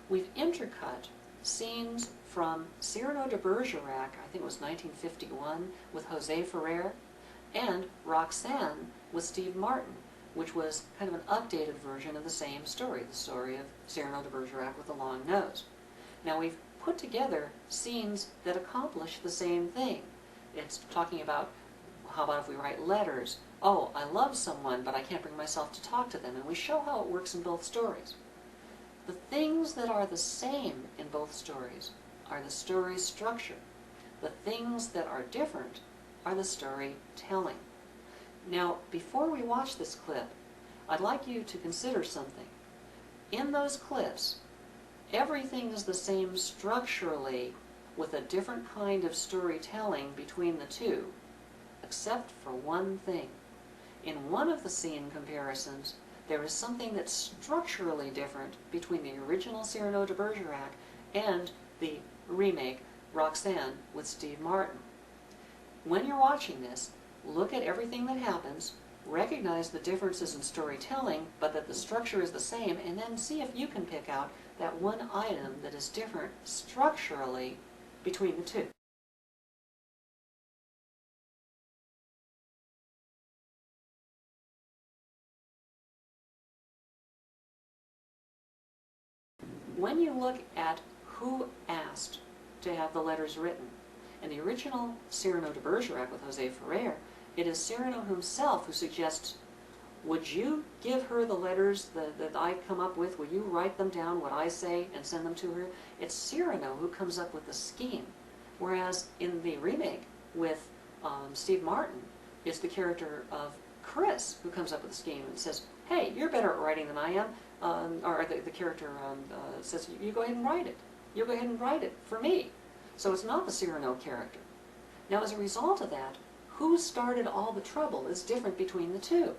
we've intercut scenes from Cyrano de Bergerac, I think it was 1951, with Jose Ferrer, and Roxanne with Steve Martin, which was kind of an updated version of the same story, the story of Cyrano de Bergerac with the long nose. Now we've put together scenes that accomplish the same thing. It's talking about, how about if we write letters? Oh, I love someone, but I can't bring myself to talk to them. And we show how it works in both stories. The things that are the same in both stories are the story structure. The things that are different are the storytelling. Now, before we watch this clip, I'd like you to consider something. In those clips, everything is the same structurally with a different kind of storytelling between the two, except for one thing. In one of the scene comparisons, there is something that's structurally different between the original Cyrano de Bergerac and the remake Roxanne with Steve Martin. When you're watching this, look at everything that happens, recognize the differences in storytelling, but that the structure is the same, and then see if you can pick out that one item that is different structurally between the two. When you look at who asked to have the letters written, in the original Cyrano de Bergerac with Jose Ferrer, it is Cyrano himself who suggests, would you give her the letters that I come up with? Will you write them down, what I say, and send them to her? It's Cyrano who comes up with the scheme. Whereas in the remake with Steve Martin, it's the character of Chris who comes up with the scheme and says, hey, you're better at writing than I am. Or the character says, you go ahead and write it. You go ahead and write it for me. So it's not the Cyrano character. Now, as a result of that, who started all the trouble is different between the two.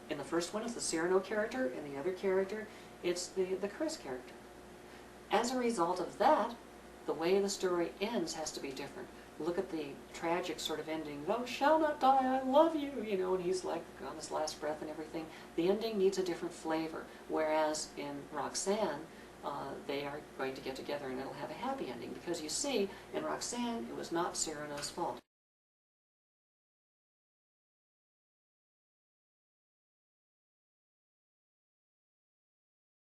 In the first one, it's the Cyrano character. In the other character, it's the Chris character. As a result of that, the way the story ends has to be different. Look at the tragic sort of ending, thou shalt not die, I love you, you know, and he's like on his last breath and everything. The ending needs a different flavor, whereas in Roxanne, they are going to get together and it'll have a happy ending, because you see, in Roxanne, it was not Cyrano's fault.